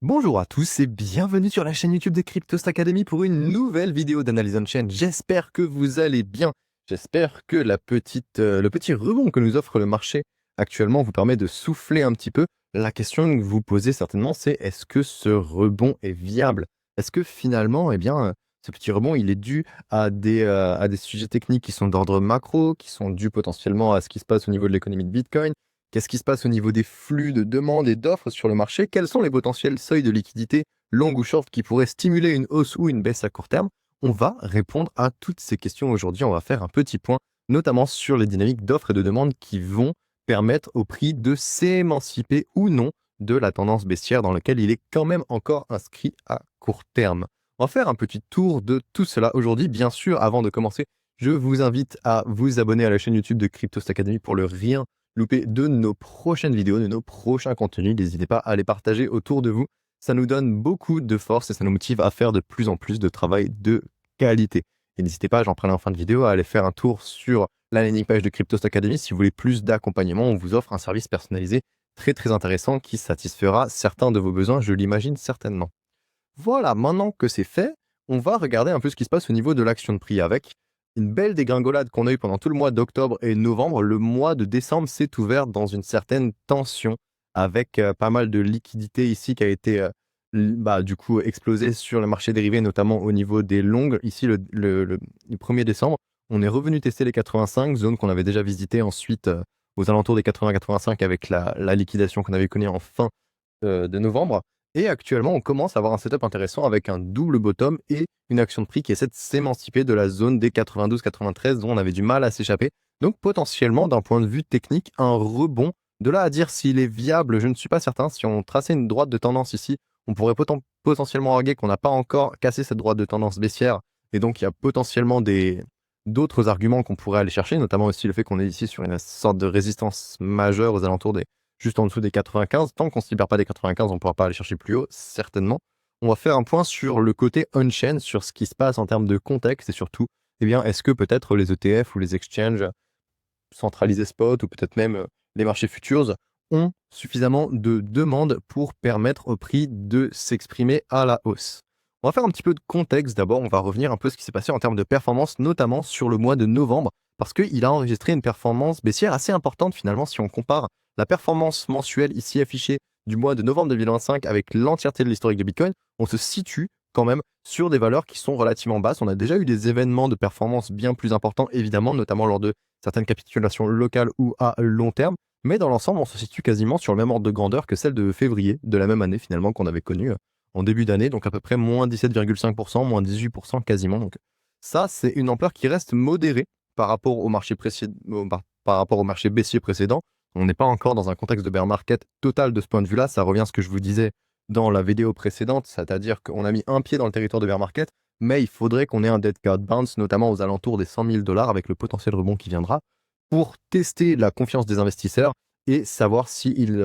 Bonjour à tous et bienvenue sur la chaîne YouTube de Cryptost Academy pour une nouvelle vidéo d'analyse on-chain. J'espère que vous allez bien. J'espère que le petit rebond que nous offre le marché actuellement vous permet de souffler un petit peu. La question que vous posez certainement, c'est est-ce que ce rebond est viable? Est-ce que finalement, ce petit rebond, il est dû à des sujets techniques qui sont d'ordre macro, qui sont dus potentiellement à ce qui se passe au niveau de l'économie de Bitcoin? Qu'est-ce qui se passe au niveau des flux de demandes et d'offres sur le marché? Quels sont les potentiels seuils de liquidité, long ou short, qui pourraient stimuler une hausse ou une baisse à court terme? On va répondre à toutes ces questions aujourd'hui. On va faire un petit point, notamment sur les dynamiques d'offres et de demandes qui vont permettre au prix de s'émanciper ou non de la tendance baissière dans laquelle il est quand même encore inscrit à court terme. On va faire un petit tour de tout cela aujourd'hui. Bien sûr, avant de commencer, je vous invite à vous abonner à la chaîne YouTube de Cryptost Academy pour ne rien louper de nos prochaines vidéos, de nos prochains contenus. N'hésitez pas à les partager autour de vous. Ça nous donne beaucoup de force et ça nous motive à faire de plus en plus de travail de qualité. Et n'hésitez pas, j'en parlais en fin de vidéo, à aller faire un tour sur la landing page de Cryptost Academy. Si vous voulez plus d'accompagnement, on vous offre un service personnalisé très intéressant qui satisfera certains de vos besoins, je l'imagine certainement. Voilà, maintenant que c'est fait, on va regarder un peu ce qui se passe au niveau de l'action de prix avec une belle dégringolade qu'on a eue pendant tout le mois d'octobre et novembre. Le mois de décembre s'est ouvert dans une certaine tension avec pas mal de liquidités ici qui a été du coup explosée sur le marché dérivé, notamment au niveau des longues. Ici, le 1er décembre, on est revenu tester les 85, zone qu'on avait déjà visitée ensuite aux alentours des 80-85 avec la liquidation qu'on avait connue en fin de novembre. Et actuellement, on commence à avoir un setup intéressant avec un double bottom et une action de prix qui essaie de s'émanciper de la zone des 92-93 dont on avait du mal à s'échapper. Donc potentiellement, d'un point de vue technique, un rebond. De là à dire s'il est viable, je ne suis pas certain. Si on traçait une droite de tendance ici, on pourrait potentiellement arguer qu'on n'a pas encore cassé cette droite de tendance baissière. Et donc, il y a potentiellement d'autres arguments qu'on pourrait aller chercher, notamment aussi le fait qu'on est ici sur une sorte de résistance majeure aux alentours des juste en dessous des 95. Tant qu'on ne se libère pas des 95, on ne pourra pas aller chercher plus haut, certainement. On va faire un point sur le côté on-chain, sur ce qui se passe en termes de contexte et surtout, est-ce que peut-être les ETF ou les exchanges centralisés spot ou peut-être même les marchés futures ont suffisamment de demandes pour permettre au prix de s'exprimer à la hausse. On va faire un petit peu de contexte d'abord, on va revenir un peu à ce qui s'est passé en termes de performance, notamment sur le mois de novembre, parce qu'il a enregistré une performance baissière assez importante finalement si on compare la performance mensuelle ici affichée du mois de novembre 2025 avec l'entièreté de l'historique de Bitcoin. On se situe quand même sur des valeurs qui sont relativement basses. On a déjà eu des événements de performance bien plus importants, évidemment, notamment lors de certaines capitulations locales ou à long terme. Mais dans l'ensemble, on se situe quasiment sur le même ordre de grandeur que celle de février de la même année finalement qu'on avait connue en début d'année, donc à peu près moins 17,5%, moins 18% quasiment. Donc ça, c'est une ampleur qui reste modérée par rapport au marché baissier précédent. On n'est pas encore dans un contexte de bear market total de ce point de vue-là. Ça revient à ce que je vous disais dans la vidéo précédente, c'est-à-dire qu'on a mis un pied dans le territoire de bear market, mais il faudrait qu'on ait un dead cat bounce, notamment aux alentours des 100 000 $ avec le potentiel rebond qui viendra, pour tester la confiance des investisseurs et savoir s'ils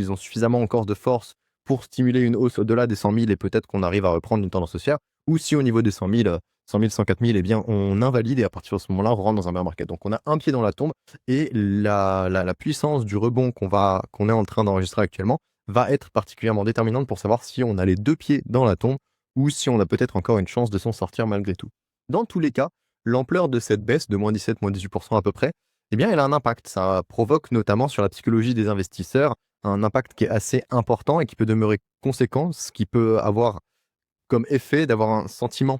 ont suffisamment encore de force pour stimuler une hausse au-delà des 100 000 et peut-être qu'on arrive à reprendre une tendance haussière, ou si au niveau des 100 000, 104 000, on invalide et à partir de ce moment-là, on rentre dans un bear market. Donc on a un pied dans la tombe et la puissance du rebond qu'on est en train d'enregistrer actuellement va être particulièrement déterminante pour savoir si on a les deux pieds dans la tombe ou si on a peut-être encore une chance de s'en sortir malgré tout. Dans tous les cas, l'ampleur de cette baisse de moins 17, moins 18% à peu près, elle a un impact. Ça provoque notamment sur la psychologie des investisseurs un impact qui est assez important et qui peut demeurer conséquent, ce qui peut avoir comme effet d'avoir un sentiment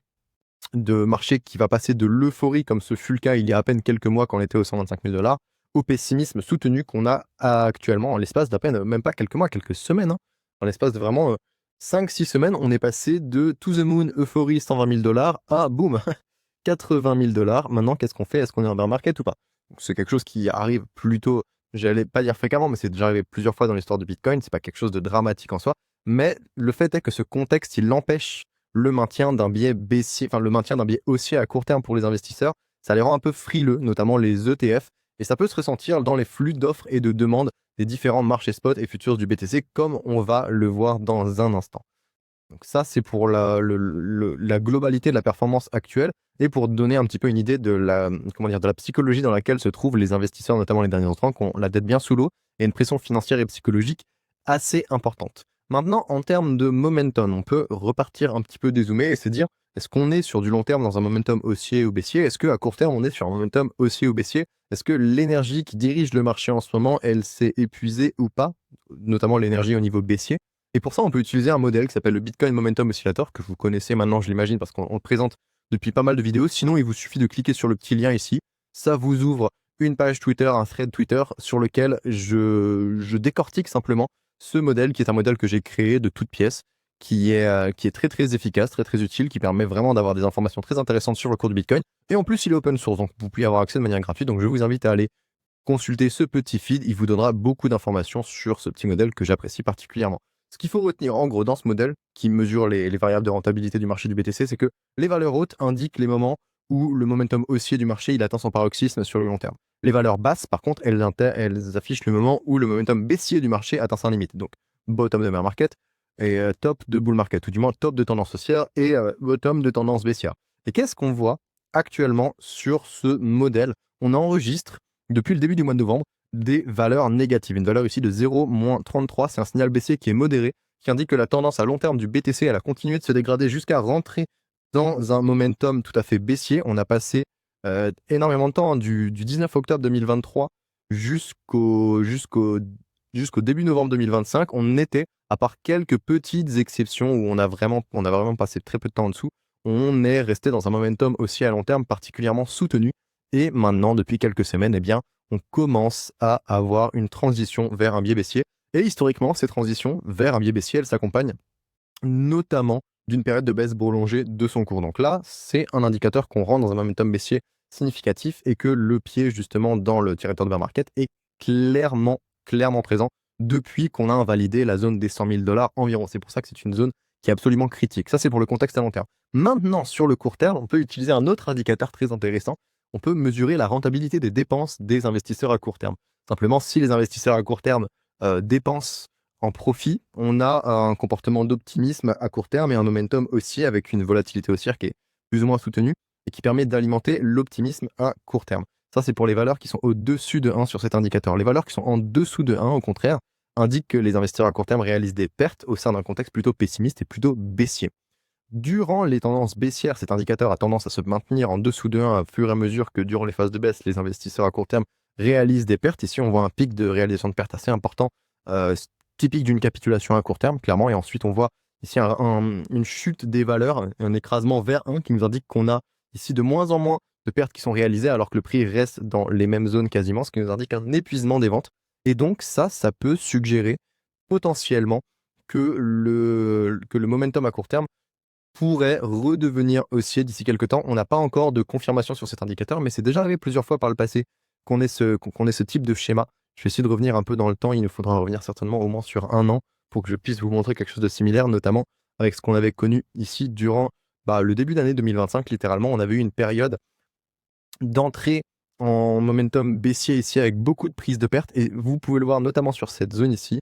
de marché qui va passer de l'euphorie, comme ce fut le cas il y a à peine quelques mois quand on était aux 125 000 $, au pessimisme soutenu qu'on a actuellement en l'espace d'à peine, même pas quelques mois, quelques semaines. En l'espace de vraiment 5-6 semaines, on est passé de to the moon, euphorie, 120 000 $ à boum, 80 000 $. Maintenant, qu'est-ce qu'on fait? Est-ce qu'on est en bear market ou pas? C'est quelque chose qui arrive plutôt, j'allais pas dire fréquemment, mais c'est déjà arrivé plusieurs fois dans l'histoire de Bitcoin. C'est pas quelque chose de dramatique en soi. Mais le fait est que ce contexte, il empêche le maintien d'un biais baissier, enfin le maintien d'un biais haussier à court terme pour les investisseurs. Ça les rend un peu frileux, notamment les ETF. Et ça peut se ressentir dans les flux d'offres et de demandes des différents marchés spot et futurs du BTC, comme on va le voir dans un instant. Donc ça, c'est pour la globalité de la performance actuelle et pour donner un petit peu une idée de de la psychologie dans laquelle se trouvent les investisseurs, notamment les derniers entrants, qui ont la tête bien sous l'eau et une pression financière et psychologique assez importante. Maintenant, en termes de momentum, on peut repartir un petit peu dézoomer et se dire, est-ce qu'on est sur du long terme dans un momentum haussier ou baissier? Est-ce qu'à court terme, on est sur un momentum haussier ou baissier? Est-ce que l'énergie qui dirige le marché en ce moment, elle s'est épuisée ou pas? Notamment l'énergie au niveau baissier. Et pour ça, on peut utiliser un modèle qui s'appelle le Bitcoin Momentum Oscillator, que vous connaissez maintenant, je l'imagine, parce qu'on le présente depuis pas mal de vidéos. Sinon, il vous suffit de cliquer sur le petit lien ici. Ça vous ouvre une page Twitter, un thread Twitter sur lequel je décortique simplement ce modèle qui est un modèle que j'ai créé de toutes pièces, qui est très très efficace, très très utile, qui permet vraiment d'avoir des informations très intéressantes sur le cours du Bitcoin. Et en plus, il est open source, donc vous pouvez avoir accès de manière gratuite. Donc je vous invite à aller consulter ce petit feed, il vous donnera beaucoup d'informations sur ce petit modèle que j'apprécie particulièrement. Ce qu'il faut retenir en gros dans ce modèle, qui mesure les variables de rentabilité du marché du BTC, c'est que les valeurs hautes indiquent les moments où le momentum haussier du marché il atteint son paroxysme sur le long terme. Les valeurs basses, par contre, elles affichent le moment où le momentum baissier du marché atteint sa limite. Donc, bottom de bear market et top de bull market, ou du moins top de tendance haussière et bottom de tendance baissière. Et qu'est-ce qu'on voit actuellement sur ce modèle? On enregistre, depuis le début du mois de novembre, des valeurs négatives. Une valeur ici de 0-33, c'est un signal baissier qui est modéré, qui indique que la tendance à long terme du BTC, elle a continué de se dégrader jusqu'à rentrer dans un momentum tout à fait baissier. On a passé énormément de temps, du 19 octobre 2023 jusqu'au début novembre 2025. On était, à part quelques petites exceptions où on a vraiment passé très peu de temps en dessous, on est resté dans un momentum aussi à long terme particulièrement soutenu. Et maintenant, depuis quelques semaines, eh bien, on commence à avoir une transition vers un biais baissier. Et historiquement, ces transitions vers un biais baissier, elles s'accompagnent notamment d'une période de baisse prolongée de son cours. Donc là, c'est un indicateur qu'on rentre dans un momentum baissier significatif et que le pied justement dans le territoire de bear market est clairement présent depuis qu'on a invalidé la zone des 100 000 $ environ. C'est pour ça que c'est une zone qui est absolument critique. Ça, c'est pour le contexte à long terme. Maintenant, sur le court terme, on peut utiliser un autre indicateur très intéressant. On peut mesurer la rentabilité des dépenses des investisseurs à court terme. Simplement, si les investisseurs à court terme dépensent en profit, on a un comportement d'optimisme à court terme et un momentum haussier avec une volatilité haussière qui est plus ou moins soutenue et qui permet d'alimenter l'optimisme à court terme. Ça, c'est pour les valeurs qui sont au-dessus de 1 sur cet indicateur. Les valeurs qui sont en dessous de 1, au contraire, indiquent que les investisseurs à court terme réalisent des pertes au sein d'un contexte plutôt pessimiste et plutôt baissier. Durant les tendances baissières, cet indicateur a tendance à se maintenir en dessous de 1 à fur et à mesure que durant les phases de baisse, les investisseurs à court terme réalisent des pertes. Ici, on voit un pic de réalisation de pertes assez important, typique d'une capitulation à court terme, clairement. Et ensuite, on voit ici une chute des valeurs, un écrasement vers 1 qui nous indique qu'on a ici de moins en moins de pertes qui sont réalisées alors que le prix reste dans les mêmes zones quasiment, ce qui nous indique un épuisement des ventes. Et donc ça peut suggérer potentiellement que le momentum à court terme pourrait redevenir haussier d'ici quelques temps. On n'a pas encore de confirmation sur cet indicateur, mais c'est déjà arrivé plusieurs fois par le passé qu'on ait ce type de schéma. Je vais essayer de revenir un peu dans le temps. Il nous faudra revenir certainement au moins sur 1 an pour que je puisse vous montrer quelque chose de similaire, notamment avec ce qu'on avait connu ici durant le début d'année 2025. Littéralement, on avait eu une période d'entrée en momentum baissier ici avec beaucoup de prises de pertes. Et vous pouvez le voir notamment sur cette zone ici.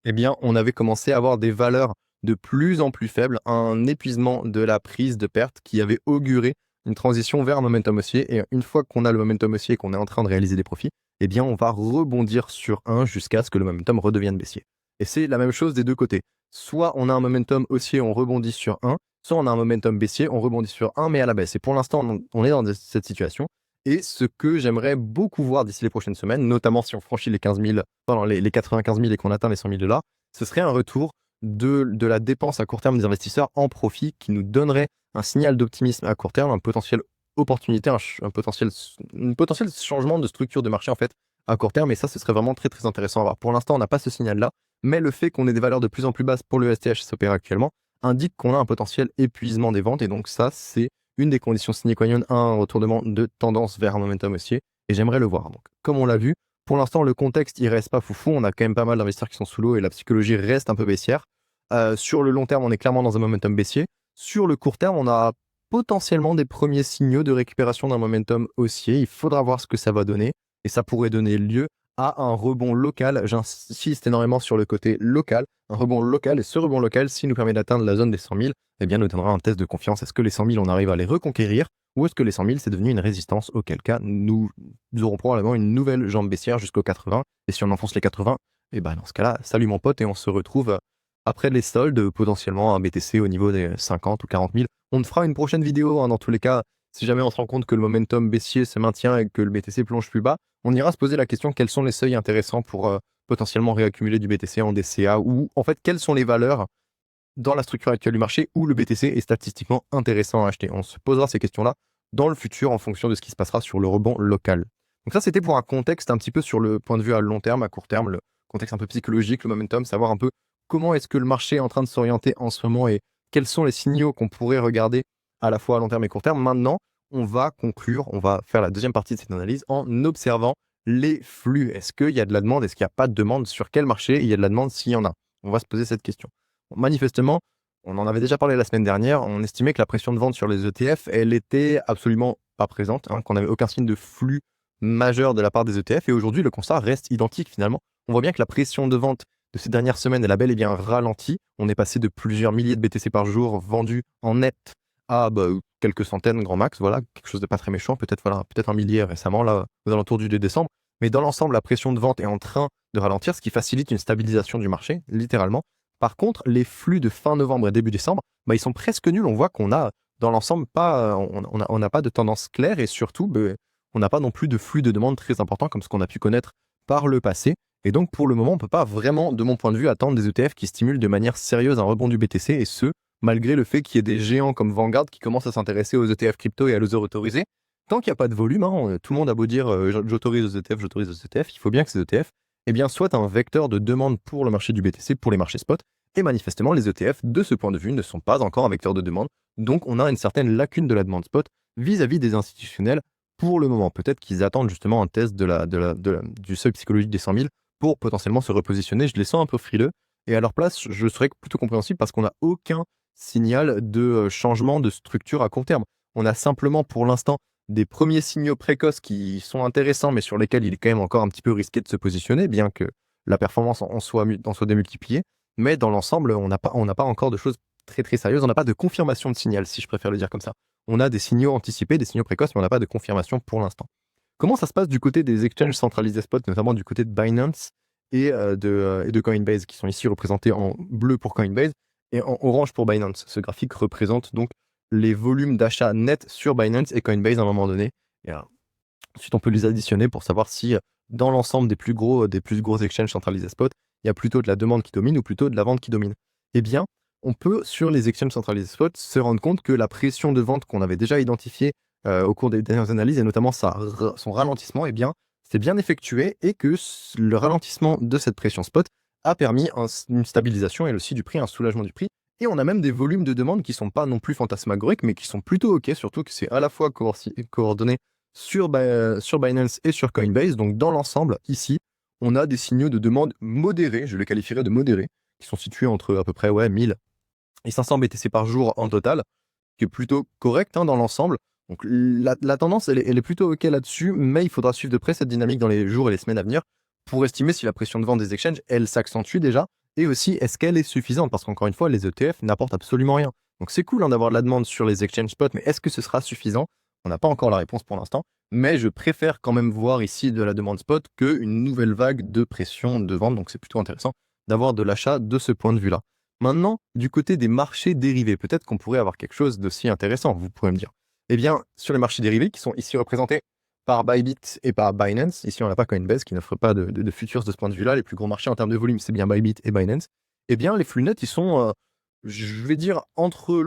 Eh bien, on avait commencé à avoir des valeurs de plus en plus faibles, un épuisement de la prise de perte qui avait auguré une transition vers un momentum haussier. Et une fois qu'on a le momentum haussier et qu'on est en train de réaliser des profits, eh bien, on va rebondir sur 1 jusqu'à ce que le momentum redevienne baissier. Et c'est la même chose des deux côtés. Soit on a un momentum haussier, on rebondit sur 1, soit on a un momentum baissier, on rebondit sur 1, mais à la baisse. Et pour l'instant, on est dans cette situation. Et ce que j'aimerais beaucoup voir d'ici les prochaines semaines, notamment si on franchit les 15 000, pardon, les 95 000 et qu'on atteint les 100 000 $, ce serait un retour de la dépense à court terme des investisseurs en profit qui nous donnerait un signal d'optimisme à court terme, un potentiel opportunité, un potentiel changement de structure de marché en fait à court terme. Et ça, ce serait vraiment très très intéressant à voir. Pour l'instant, on n'a pas ce signal-là, mais le fait qu'on ait des valeurs de plus en plus basses pour le STH s'opère actuellement indique qu'on a un potentiel épuisement des ventes. Et donc ça, c'est une des conditions sine qua non à un retournement de tendance vers un momentum haussier. Et j'aimerais le voir. Donc, comme on l'a vu, pour l'instant, le contexte, il reste pas foufou. On a quand même pas mal d'investisseurs qui sont sous l'eau et la psychologie reste un peu baissière. Sur le long terme, on est clairement dans un momentum baissier. Sur le court terme, on a potentiellement des premiers signaux de récupération d'un momentum haussier. Il faudra voir ce que ça va donner. Et ça pourrait donner lieu à un rebond local. J'insiste énormément sur le côté local. Un rebond local. Et ce rebond local, s'il nous permet d'atteindre la zone des 100 000, eh bien, nous donnera un test de confiance. Est-ce que les 100 000, on arrive à les reconquérir? Ou est-ce que les 100 000, c'est devenu une résistance? Auquel cas, nous aurons probablement une nouvelle jambe baissière jusqu'aux 80. Et si on enfonce les 80, eh ben, dans ce cas-là, salut mon pote, et on se retrouve après les soldes, potentiellement un BTC au niveau des 50 ou 40 000. On te fera une prochaine vidéo, hein, dans tous les cas. Si jamais on se rend compte que le momentum baissier se maintient et que le BTC plonge plus bas, on ira se poser la question quels sont les seuils intéressants pour potentiellement réaccumuler du BTC en DCA, ou en fait quelles sont les valeurs dans la structure actuelle du marché où le BTC est statistiquement intéressant à acheter. On se posera ces questions-là dans le futur en fonction de ce qui se passera sur le rebond local. Donc ça, c'était pour un contexte un petit peu sur le point de vue à long terme, à court terme, le contexte un peu psychologique, le momentum, savoir un peu comment est-ce que le marché est en train de s'orienter en ce moment et quels sont les signaux qu'on pourrait regarder à la fois à long terme et court terme. Maintenant, on va conclure, on va faire la deuxième partie de cette analyse en observant les flux. Est-ce qu'il y a de la demande? Est-ce qu'il n'y a pas de demande? Sur quel marché il y a de la demande s'il y en a? On va se poser cette question. Manifestement, on en avait déjà parlé la semaine dernière, on estimait que la pression de vente sur les ETF, elle était absolument pas présente, hein, qu'on n'avait aucun signe de flux majeur de la part des ETF. Et aujourd'hui, le constat reste identique finalement. On voit bien que la pression de vente de ces dernières semaines, elle a bel et bien ralenti. On est passé de plusieurs milliers de BTC par jour vendus en net à quelques centaines grand max, voilà, quelque chose de pas très méchant, peut-être un millier récemment, là, aux alentours du 2 décembre. Mais dans l'ensemble, la pression de vente est en train de ralentir, ce qui facilite une stabilisation du marché, littéralement. Par contre, les flux de fin novembre et début décembre, ils sont presque nuls. On voit qu'on a, dans l'ensemble, on n'a pas de tendance claire, et surtout, on n'a pas non plus de flux de demande très important comme ce qu'on a pu connaître par le passé. Et donc, pour le moment, on ne peut pas vraiment, de mon point de vue, attendre des ETF qui stimulent de manière sérieuse un rebond du BTC, et ce, malgré le fait qu'il y ait des géants comme Vanguard qui commencent à s'intéresser aux ETF crypto et à les autoriser. Tant qu'il n'y a pas de volume, hein, tout le monde a beau dire j'autorise aux ETF, il faut bien que ces ETF soient un vecteur de demande pour le marché du BTC, pour les marchés spot. Et manifestement, les ETF, de ce point de vue, ne sont pas encore un vecteur de demande. Donc, on a une certaine lacune de la demande spot vis-à-vis des institutionnels pour le moment. Peut-être qu'ils attendent justement un test du seuil psychologique des 100 000 pour potentiellement se repositionner. Je les sens un peu frileux. Et à leur place, je serais plutôt compréhensible parce qu'on n'a aucun signal de changement de structure à court terme. On a simplement pour l'instant des premiers signaux précoces qui sont intéressants, mais sur lesquels il est quand même encore un petit peu risqué de se positionner, bien que la performance en soit démultipliée. Mais dans l'ensemble, on n'a pas encore de choses très très sérieuses. On n'a pas de confirmation de signal, si je préfère le dire comme ça. On a des signaux anticipés, des signaux précoces, mais on n'a pas de confirmation pour l'instant. Comment ça se passe du côté des exchanges centralisés spot, notamment du côté de Binance et de Coinbase, qui sont ici représentés en bleu pour Coinbase et en orange pour Binance? Ce graphique représente donc les volumes d'achat net sur Binance et Coinbase à un moment donné. Et ensuite, on peut les additionner pour savoir si, dans l'ensemble des plus gros exchanges centralisés spot, il y a plutôt de la demande qui domine ou plutôt de la vente qui domine. Eh bien, on peut, sur les exchanges centralisés spot, se rendre compte que la pression de vente qu'on avait déjà identifiée au cours des dernières analyses, et notamment son ralentissement, c'est bien effectué, et que le ralentissement de cette pression spot a permis une stabilisation et aussi du prix, un soulagement du prix. Et on a même des volumes de demande qui sont pas non plus fantasmagoriques, mais qui sont plutôt OK, surtout que c'est à la fois coordonné sur Binance et sur Coinbase. Donc dans l'ensemble, ici, on a des signaux de demande modérés, je les qualifierais de modérés, qui sont situés entre à peu près 1000 et 500 BTC par jour en total, qui est plutôt correct, hein, dans l'ensemble. Donc la tendance, elle est plutôt OK là-dessus, mais il faudra suivre de près cette dynamique dans les jours et les semaines à venir pour estimer si la pression de vente des exchanges, elle s'accentue déjà, et aussi est-ce qu'elle est suffisante, parce qu'encore une fois, les ETF n'apportent absolument rien. Donc c'est cool, hein, d'avoir de la demande sur les exchange spots, mais est-ce que ce sera suffisant? On n'a pas encore la réponse pour l'instant, mais je préfère quand même voir ici de la demande spot qu'une nouvelle vague de pression de vente, donc c'est plutôt intéressant d'avoir de l'achat de ce point de vue-là. Maintenant, du côté des marchés dérivés, peut-être qu'on pourrait avoir quelque chose d'aussi intéressant, vous pourrez me dire. Eh bien, sur les marchés dérivés, qui sont ici représentés par Bybit et par Binance, ici on n'a pas Coinbase, qui n'offre pas de futures de ce point de vue-là, les plus gros marchés en termes de volume, c'est bien Bybit et Binance. Eh bien, les flux nets, ils sont, je vais dire, entre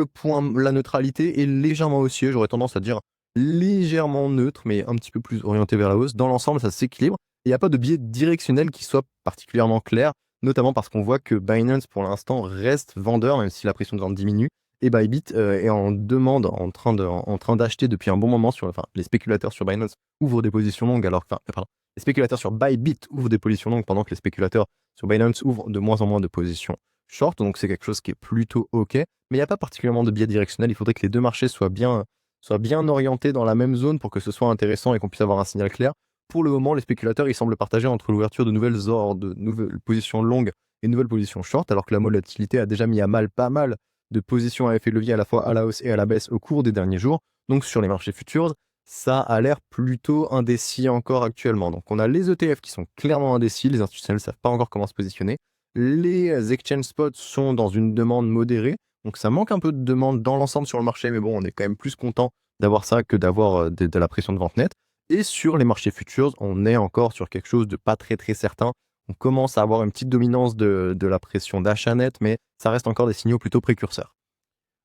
la neutralité et légèrement haussier, j'aurais tendance à dire légèrement neutre, mais un petit peu plus orienté vers la hausse. Dans l'ensemble, ça s'équilibre. Il n'y a pas de biais directionnel qui soit particulièrement clair, notamment parce qu'on voit que Binance, pour l'instant, reste vendeur, même si la pression de vente diminue, et Bybit est en demande, en train d'acheter depuis un bon moment. Les spéculateurs sur Binance ouvrent des positions longues, les spéculateurs sur Bybit ouvrent des positions longues, pendant que les spéculateurs sur Binance ouvrent de moins en moins de positions short, donc c'est quelque chose qui est plutôt OK, mais il n'y a pas particulièrement de biais directionnel. Il faudrait que les deux marchés soient bien orientés dans la même zone pour que ce soit intéressant et qu'on puisse avoir un signal clair. Pour le moment, les spéculateurs, ils semblent partager entre l'ouverture de nouvelles ordres, de nouvelles positions longues et de nouvelles positions short, alors que la volatilité a déjà mis à mal pas mal de positions à effet de levier à la fois à la hausse et à la baisse au cours des derniers jours. Donc sur les marchés futurs, ça a l'air plutôt indécis encore actuellement. Donc on a les ETF qui sont clairement indécis, les institutionnels ne savent pas encore comment se positionner. Les exchange spots sont dans une demande modérée, donc ça manque un peu de demande dans l'ensemble sur le marché, mais bon, on est quand même plus content d'avoir ça que d'avoir de la pression de vente nette. Et sur les marchés futurs, on est encore sur quelque chose de pas très très certain. On commence à avoir une petite dominance de la pression d'achat net, mais ça reste encore des signaux plutôt précurseurs.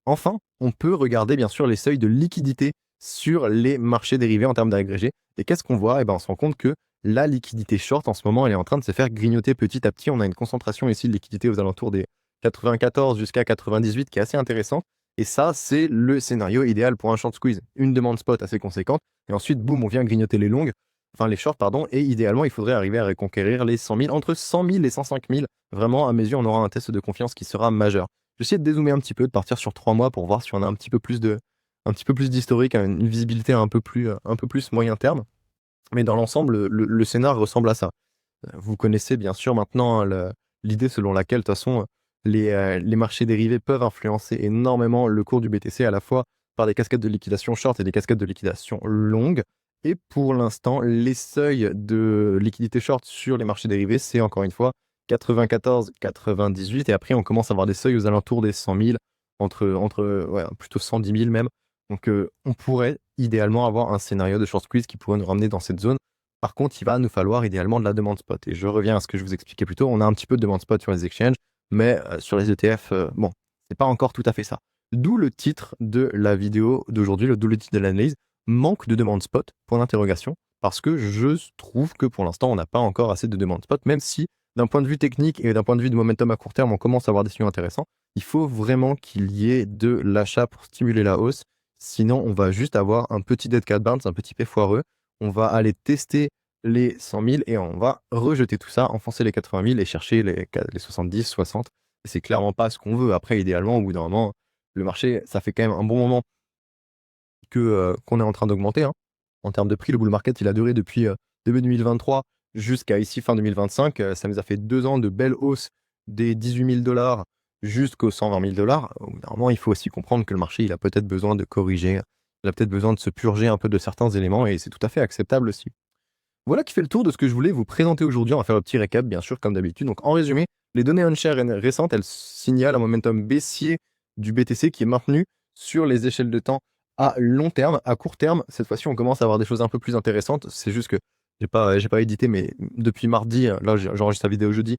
Enfin, on peut regarder bien sûr les seuils de liquidité sur les marchés dérivés en termes d'agrégé. Et qu'est-ce qu'on voit? On se rend compte que la liquidité short, en ce moment, elle est en train de se faire grignoter petit à petit. On a une concentration ici de liquidité aux alentours des 94 jusqu'à 98 qui est assez intéressante. Et ça, c'est le scénario idéal pour un short squeeze. Une demande spot assez conséquente. Et ensuite, boum, on vient grignoter les longues, enfin les shorts, pardon. Et idéalement, il faudrait arriver à reconquérir les 100 000, entre 100 000 et 105 000. Vraiment, à mes yeux, on aura un test de confiance qui sera majeur. J'essaie de dézoomer un petit peu, de partir sur 3 mois pour voir si on a un petit peu plus d'historique, une visibilité un peu plus moyen terme. Mais dans l'ensemble, le scénar ressemble à ça. Vous connaissez bien sûr maintenant l'idée selon laquelle, de toute façon, les marchés dérivés peuvent influencer énormément le cours du BTC, à la fois par des cascades de liquidation short et des cascades de liquidation longue. Et pour l'instant, les seuils de liquidité short sur les marchés dérivés, c'est encore une fois 94, 98. Et après, on commence à avoir des seuils aux alentours des 100 000, plutôt 110 000 même. Donc, on pourrait idéalement avoir un scénario de short squeeze qui pourrait nous ramener dans cette zone. Par contre, il va nous falloir idéalement de la demande spot. Et je reviens à ce que je vous expliquais plus tôt. On a un petit peu de demande spot sur les exchanges, mais sur les ETF, bon, c'est pas encore tout à fait ça. D'où le titre de la vidéo d'aujourd'hui, d'où le titre de l'analyse, manque de demande spot, point d'interrogation, parce que je trouve que pour l'instant, on n'a pas encore assez de demande spot, même si d'un point de vue technique et d'un point de vue de momentum à court terme, on commence à avoir des signaux intéressants. Il faut vraiment qu'il y ait de l'achat pour stimuler la hausse. Sinon, on va juste avoir un petit dead cat bounce, un petit P foireux. On va aller tester les 100 000 et on va rejeter tout ça, enfoncer les 80 000 et chercher les 70, 60. Et c'est clairement pas ce qu'on veut. Après, idéalement, au bout d'un moment, le marché, ça fait quand même un bon moment qu'on est en train d'augmenter. Hein. En termes de prix, le bull market, il a duré depuis début 2023 jusqu'à ici, fin 2025. Ça nous a fait 2 ans de belle hausse des 18 000 $ jusqu'aux 120 000 $. Au bout d'un moment, il faut aussi comprendre que le marché, il a peut-être besoin de corriger. Il a peut-être besoin de se purger un peu de certains éléments et c'est tout à fait acceptable aussi. Voilà qui fait le tour de ce que je voulais vous présenter aujourd'hui. On va faire un petit récap, bien sûr, comme d'habitude. Donc, en résumé, les données on-chain récentes, elles signalent un momentum baissier du BTC qui est maintenu sur les échelles de temps à long terme. À court terme, cette fois-ci, on commence à avoir des choses un peu plus intéressantes. C'est juste que j'ai pas édité, mais depuis mardi, là, j'enregistre la vidéo jeudi.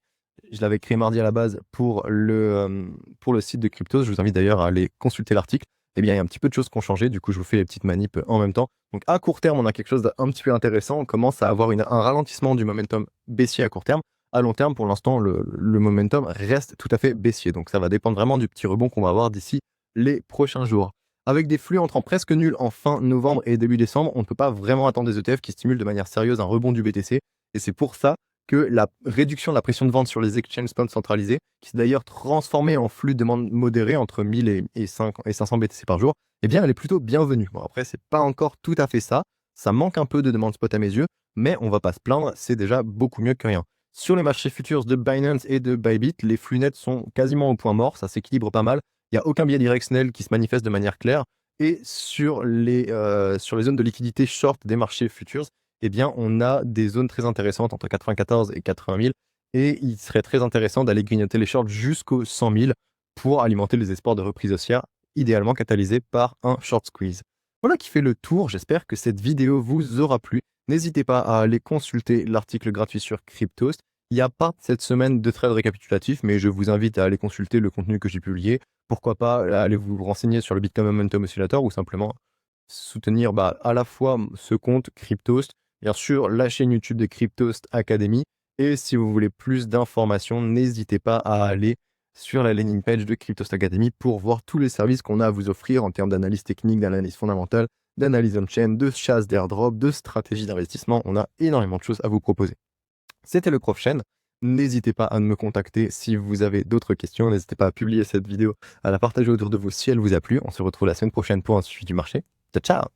Je l'avais créé mardi à la base pour le site de Cryptos. Je vous invite d'ailleurs à aller consulter l'article. Eh bien, il y a un petit peu de choses qui ont changé. Du coup, je vous fais les petites manips en même temps. Donc, à court terme, on a quelque chose d'un petit peu intéressant. On commence à avoir un ralentissement du momentum baissier à court terme. À long terme, pour l'instant, le momentum reste tout à fait baissier. Donc, ça va dépendre vraiment du petit rebond qu'on va avoir d'ici les prochains jours. Avec des flux entrant presque nuls en fin novembre et début décembre, on ne peut pas vraiment attendre des ETF qui stimulent de manière sérieuse un rebond du BTC. Et c'est pour ça que la réduction de la pression de vente sur les exchange spots centralisés, qui s'est d'ailleurs transformée en flux de demande modéré entre 1000 et 500 BTC par jour, eh bien, elle est plutôt bienvenue. Bon, après, c'est pas encore tout à fait ça. Ça manque un peu de demande spot à mes yeux, mais on va pas se plaindre, c'est déjà beaucoup mieux que rien. Sur les marchés futurs de Binance et de Bybit, les flux nets sont quasiment au point mort, ça s'équilibre pas mal. Il n'y a aucun biais directionnel qui se manifeste de manière claire. Et sur les zones de liquidité short des marchés futurs, eh bien, on a des zones très intéressantes entre 94 et 80 000. Et il serait très intéressant d'aller grignoter les shorts jusqu'aux 100 000 pour alimenter les espoirs de reprise haussière, idéalement catalysés par un short squeeze. Voilà qui fait le tour. J'espère que cette vidéo vous aura plu. N'hésitez pas à aller consulter l'article gratuit sur Cryptost. Il n'y a pas cette semaine de trade récapitulatif, mais je vous invite à aller consulter le contenu que j'ai publié. Pourquoi pas aller vous renseigner sur le Bitcoin Momentum Oscillator ou simplement soutenir à la fois ce compte Cryptost, bien sûr la chaîne YouTube de Cryptost Academy. Et si vous voulez plus d'informations, n'hésitez pas à aller sur la landing page de Cryptost Academy pour voir tous les services qu'on a à vous offrir en termes d'analyse technique, d'analyse fondamentale, d'analyse on-chain, de chasse d'airdrop, de stratégie d'investissement. On a énormément de choses à vous proposer. C'était le Prof Chaîne. N'hésitez pas à me contacter si vous avez d'autres questions. N'hésitez pas à publier cette vidéo, à la partager autour de vous si elle vous a plu. On se retrouve la semaine prochaine pour un suivi du marché. Ciao, ciao!